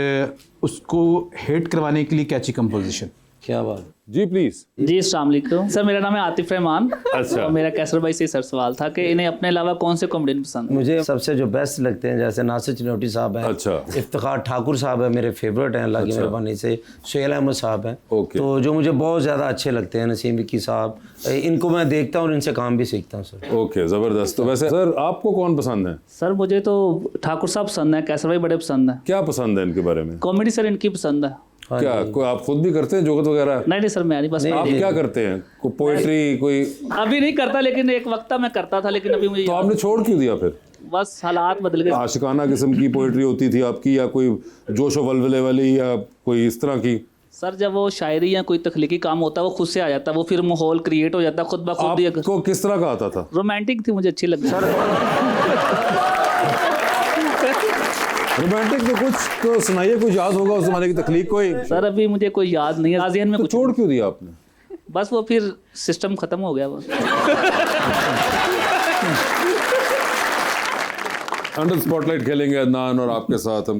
उसको हिट करवाने के लिए कैची कंपोजिशन। क्या बात। जी प्लीज। जी अस्सलाम वालेकुम सर, मेरा नाम है आतिफ रहमान। अच्छा। और मेरा कैसर भाई से सर सवाल था कि इन्हें अपने अलावा कौन से कॉमेडियन पसंद है? मुझे सबसे जो बेस्ट लगते हैं, जैसे नासिर चिनोटी साहब हैं, अच्छा। इफ्तिखार ठाकुर साहब है, मेरे फेवरेट हैं अल्लाह की मेहरबानी से। सुहेल अहमद साहब हैं। ओके। तो जो मुझे बहुत ज़्यादा अच्छे लगते हैं, नसीम विक्की साहब, इनको मैं देखता हूँ और इनसे काम भी सीखता हूँ सर। ओके, ज़बरदस्त। तो वैसे सर आपको कौन पसंद है? सर मुझे तो ठाकुर साहब पसंद है, कैसर भाई बड़े पसंद है। क्या पसंद है इनके बारे में? कॉमेडी सर इनकी पसंद है। क्या कोई आप खुद भी करते हैं जोगत वगैरह? नहीं सर, मैं नहीं, बस आप क्या करते हैं? कोई पोएट्री कोई? अभी नहीं करता, लेकिन एक वक्त मैं करता था, लेकिन अभी मुझे तो आपने छोड़ क्यों दिया फिर? बस हालात बदल गए। आशिकाना किस्म की पोएट्री होती थी आपकी, या कोई जोशो वलवले वाली, या कोई इस तरह की? सर जब वो शायरी या कोई तख्लीकी काम होता है वो खुद से आ जाता है, वो फिर माहौल क्रिएट हो जाता है खुद ब खुद ही। आपको किस तरह का आता था? रोमांटिक थी, मुझे अच्छी लगी। रोमांटिक तो कुछ तो सुनाइए, कुछ याद होगा उस जमाने की तकलीफ कोई। सर अभी मुझे कोई याद नहीं है, ज़हन में तो कुछ छोड़ क्यों दिया आपने? बस वो फिर सिस्टम खत्म हो गया वो। अंडर स्पॉटलाइट खेलेंगे अदनान और आपके साथ।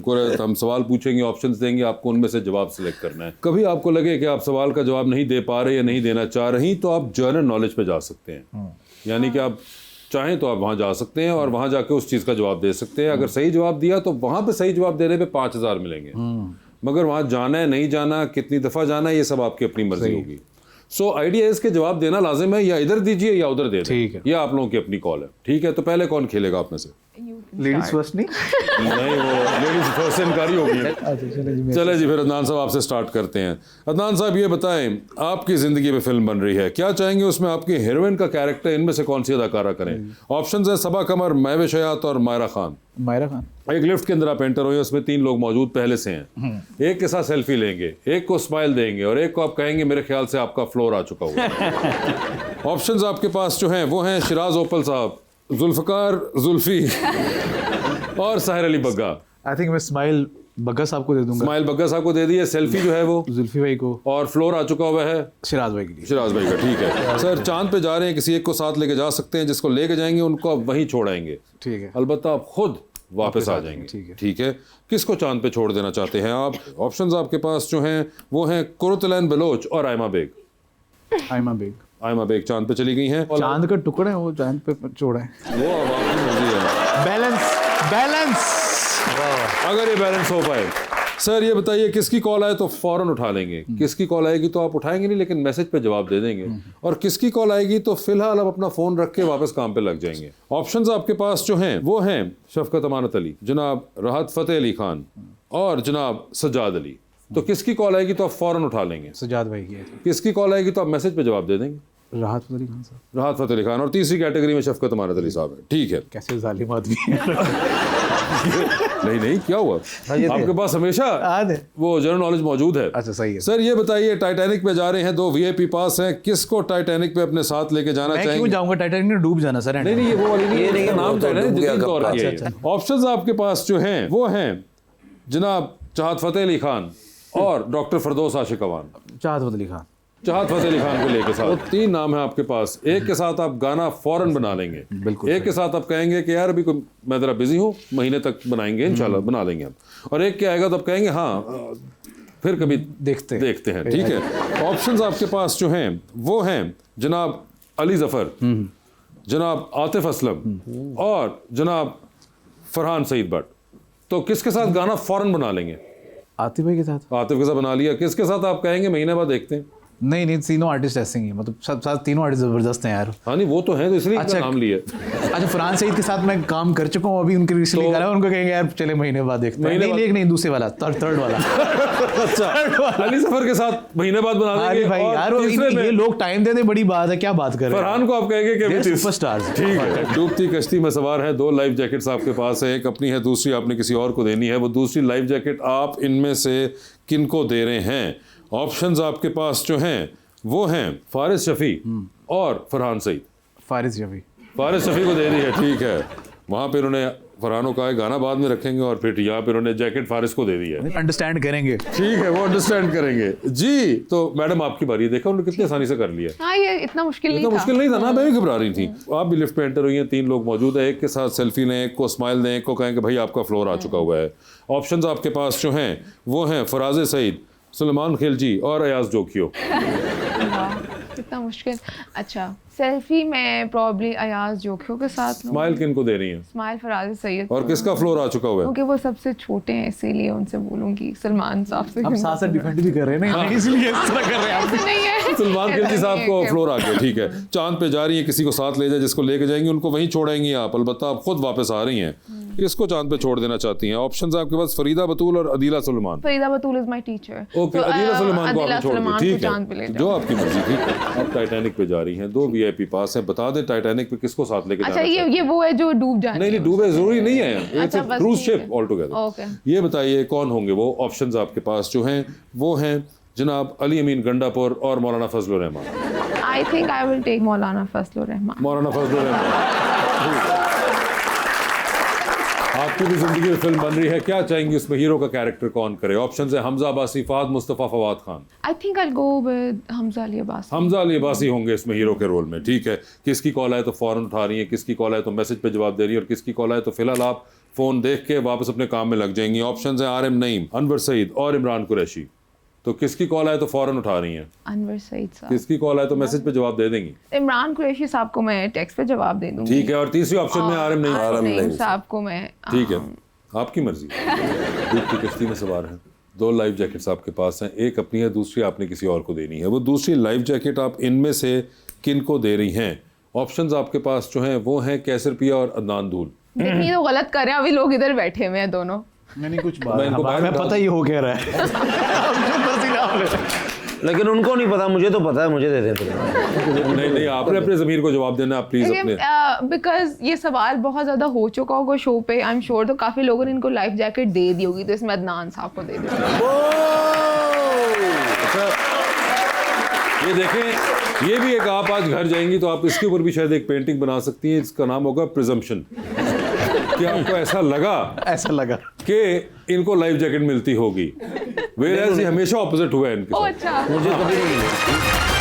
हम सवाल पूछेंगे, ऑप्शंस देंगे आपको, उनमें से जवाब सिलेक्ट करना है। कभी आपको लगे कि आप सवाल का जवाब नहीं दे पा रहे या नहीं देना चाह रही, तो आप जनरल नॉलेज पे जा सकते हैं। यानी कि आप चाहें तो आप वहाँ जा सकते हैं और वहाँ जाके उस चीज़ का जवाब दे सकते हैं। अगर सही जवाब दिया तो वहाँ पे सही जवाब देने पे 5000 मिलेंगे। मगर वहाँ जाना है, नहीं जाना, कितनी दफ़ा जाना है, ये सब आपकी अपनी मर्जी होगी। सो आइडिया इसके जवाब देना लाजिम है, या इधर दीजिए या उधर दे दें। ठीक है। ये आप लोगों की अपनी कॉल है। ठीक है, तो पहले कौन खेलेगा आप में से? लेडीज फर्स्ट नहीं? नहीं, वो लेडीज फर्स्ट इनकारी होगी। चले जी, फिर अदनान साहब आपसे स्टार्ट करते हैं। अदनान साहब ये बताएं, आपकी ज़िंदगी में फिल्म बन रही है, क्या चाहेंगे उसमें आपकी हीरोइन का कैरेक्टर इनमें से कौन सी अदाकारा करें? ऑप्शंस हैं सबा कमर, महवे शयात और मायरा खान। मायरा खान। एक लिफ्ट के अंदर आप एंटर हुए, उसमें 3 लोग मौजूद पहले से हैं। एक के साथ सेल्फी लेंगे, एक को स्माइल देंगे और एक को आप कहेंगे मेरे ख्याल से आपका फ्लोर आ चुका हुआ। ऑप्शंस आपके पास जो हैं वो हैं शिराज ओपल साहब, जुल्फकार जुल्फी और साहिर अली बग्गा। आई थिंक मैं स्माइल बग्गा साहब को दे दूंगा। स्माइल बग्गा साहब को दे दिए। सेल्फी जो है वो जुल्फी भाई को, और फ्लोर आ चुका हुआ है शिराज भाई के लिए। शिराज भाई का। ठीक है सर, चांद पे जा रहे हैं, किसी एक को साथ लेके जा सकते हैं, जिसको लेके जाएंगे उनको आप वहीं छोड़ाएंगे। ठीक है। अलबत्ता आप खुद वापस आ जाएंगे। ठीक है। ठीक है, किसको चांद पे छोड़ देना चाहते हैं आप? ऑप्शंस आपके पास जो हैं वो हैं कुरुतलैन बलोच और आयमा बेग। आयमा बेग। आयमा बेग चांद पे चली गई हैं। चांद का टुकड़ा है वो, चांद पे छोड़ा है वो अब आपकी मर्जी है। बैलेंस बैलेंस अगर ये बैलेंस हो पाए। सर ये बताइए, किसकी कॉल आए तो फौरन उठा लेंगे, किसकी कॉल आएगी तो आप उठाएंगे नहीं लेकिन मैसेज पे जवाब दे देंगे, और किसकी कॉल आएगी तो फिलहाल आप अपना फोन रख के वापस काम पे लग जाएंगे। ऑप्शंस आपके पास जो हैं वो हैं शफकत अमानत अली, जनाब राहत फतेह अली खान और जनाब सज्जाद अली। तो किसकी कॉल आएगी तो आप फौरन उठा लेंगे, सजाद भाई की किसकी कॉल आएगी तो आप मैसेज पे जवाब दे देंगे, राहत फतेह अली खान साहब। राहत फतेह अली खान, और तीसरी कैटेगरी में शफकत अमानत अली साहब है। ठीक है, कैसे जालिम आदमी है। नहीं क्या हुआ, आपके पास हमेशा याद है वो जनरल नॉलेज मौजूद है। अच्छा सही है। सर ये बताइए, टाइटैनिक पे जा रहे हैं, 2 VIP पास हैं, किसको टाइटैनिक पे अपने साथ लेके जाना मैं क्यों चाहेंगे? जाऊंगा, टाइटैनिक में डूब जाना सर। नहीं ये वो वाली नहीं, ये नाम तो है डूब गया जितनी कब तौर का। की है। अच्छा। ऑप्शंस आपके पास जो हैं वो हैं जनाब चाहत फतेह अली खान और डॉक्टर फरदौस आशिक अवान। चाहत फतेह अली खान, चाहत फतेह अली खान को लेके साथ 3 नाम है आपके पास। एक के साथ आप गाना फौरन बना लेंगे, बिल्कुल एक के साथ आप कहेंगे कि यार अभी मैं जरा बिजी हूँ, महीने तक बनाएंगे इंशाल्लाह बना लेंगे हम, और एक के आएगा तो आप कहेंगे हाँ फिर कभी देखते हैं। ठीक है, ऑप्शंस आपके पास जो हैं वो हैं जनाब अली जफर, जनाब आतिफ असलम और जनाब फरहान सईद भट्ट। तो किसके साथ गाना फौरन बना लेंगे? आतिफ भाई के साथ। आतिफ के साथ बना लिया, किसके साथ आप कहेंगे महीने बाद देखते हैं? नहीं तीनों आर्टिस्ट ऐसे ही हैं, मतलब सब तीनों आर्टिस्ट जबरदस्त हैं यार। हाँ नहीं वो तो है, तो इसलिए अच्छा, नाम लिए। अच्छा फरहान सईद के साथ मैं काम कर चुका हूँ, अभी उनके इसलिए गा रहा हूँ, उनको कहेंगे यार चले महीने बाद देखते हैं। नहीं दूसरे वाला, थर्ड वाला। अच्छा अली जफर के साथ महीने बाद बना देंगे। भाई यार ये लोग टाइम दे दे, बड़ी बात है, क्या बात कर रहे हैं। फरहान को आप कहेंगे कि सुपरस्टार्स। ठीक है, डूबती कश्ती में सवार है, 2 लाइफ जैकेट्स आपके पास है, एक अपनी है, दूसरी आपने किसी और को देनी है। वो दूसरी लाइफ जैकेट आप इनमें से किनको दे रहे हैं? ऑप्शंस आपके पास जो हैं वो हैं फारिस शफी और फरहान सईद। फारिस शफी को दे दी है। ठीक है, वहाँ पे उन्होंने फरहान को कहा है गाना बाद में रखेंगे, और फिर यहाँ पे उन्होंने जैकेट फारिस को दे दी है। अंडरस्टैंड करेंगे। ठीक है, वो अंडरस्टैंड करेंगे जी। तो मैडम आपकी बारी, देखा उन्होंने कितनी आसानी से कर लिया। हाँ ये इतना मुश्किल नहीं था ना, मैं भी घबरा रही थी। आप भी लिफ्ट पे एंटर हुई हैं, 3 लोग मौजूद है, एक के साथ सेल्फी लें, एक को स्माइल दें, एक को कहें कि भाई आपका फ्लोर आ चुका हुआ है। ऑप्शंस आपके पास जो हैं वो हैं फराज सईद, सुलेमान खिलजी और अयाज जोखियो। कितना मुश्किल। अच्छा सेल्फी में प्रॉब्ली अयाज जोखियो के साथ। स्माइल किनको दे रही हैं? स्माइल फराज सईद। और किसका फ्लोर आ चुका हुआ है? क्योंकि वो सबसे छोटे हैं इसीलिए उनसे बोलूंगी। सलमान साहब से। अब साथ डिफेंड भी कर रहे हैं ना, इसलिए इस तरह कर रहे हैं आप। नहीं है सलमान खिलजी साहब को फ्लोर आ गया। ठीक है, चांद पे जा रही है, किसी को साथ ले जाए, जिसको लेके जाएंगी उनको वहीं छोड़ेंगी आप, अलबत्ता आप खुद वापस आ रही हैं, किसको चांद पे छोड़ देना चाहती हैं? ऑप्शंस आपके पास फरीदा बतूल और Adila Suleman. Farida Batool is my teacher. Okay, Adila Suleman को आप छोड़ दें। ठीक चांद पे ले है, जाओ। जो आपकी मर्जी। ठीक है, आप टाइटैनिक पे जा रही हैं, 2 VIP पास हैं, बता दें टाइटैनिक पे किसको साथ लेके अच्छा जाना चाहती हैं? ये वो है जो डूब जाने। नहीं डूबे जरूरी नहीं है, अच्छा, बस क्रूज ठीक है। Ship all together. ओके। ये बताइए कौन होंगे वो? ऑप्शंस आपके पास जो हैं वो हैं जनाब अली अमीन गंडापुर और Maulana Fazlur Rehman. I think I will take Maulana Fazlur Rahman. मौलाना फजलुर रहमान। आपकी भी जिंदगी में फिल्म बन रही है, क्या चाहेंगी उसमें हीरो का कैरेक्टर कौन करे? ऑप्शंस है Hamza Abbasi, Fahd Mustafa, Fawad Khan. I think I will go with Hamza Ali Abbasi. Hamza Ali Abbasi होंगे इसमें हीरो के रोल में। ठीक है, किसकी कॉल आए तो फौरन उठा रही है, किसकी कॉल आए तो मैसेज पे जवाब दे रही है, और किसकी कॉल आए तो फिलहाल आप फोन देख के वापस अपने काम में लग जाएंगी। ऑप्शंस हैं RM नईम, अनवर सईद और इमरान कुरैशी। तो किसकी कॉल आए तो फौरन उठा रही हैं? अनवर सईद साहब। किसकी कॉल आए तो मैसेज पे जवाब दे देंगी? इमरान कुरैशी साहब को मैं टेक्स्ट पे जवाब दे दूंगी। ठीक है, और तीसरी ऑप्शन में RM नईम साहब को मैं। ठीक है, आपकी मर्जी। डूबती कश्ती में सवार हैं, 2 लाइफ जैकेट्स आपके पास हैं, एक अपनी है, दूसरी आपने किसी और को देनी है। वो दूसरी लाइफ जैकेट आप इनमें से किन को दे रही हैं? ऑप्शंस आपके पास जो हैं वो हैं कैसर पिया और अदनान धूल। देखिए तो गलत कर रहे हैं, अभी लोग इधर बैठे हुए हैं दोनों। मैंने कुछ मैं पता ही हो क्या रहा है। लेकिन उनको नहीं पता, मुझे तो पता है, मुझे दे देते। नहीं आपने अपने ज़मीर को जवाब देना, आप प्लीज अपने। बिकॉज ये सवाल बहुत ज़्यादा हो चुका होगा शो पे, आई एम श्योर, तो काफ़ी लोगों ने इनको लाइफ जैकेट दे दी होगी, तो इसमें अदनान साहब को दे दी। अच्छा ये देखें, ये भी एक, आप आज घर जाएंगी तो आप इसके ऊपर भी शायद एक पेंटिंग बना सकती हैं, इसका नाम होगा प्रिजम्पशन। कि आपको ऐसा लगा कि इनको लाइफ जैकेट मिलती होगी, वेयर एज ये हमेशा ऑपोजिट हुआ है इनके साथ। अच्छा मुझे कभी नहीं मिली।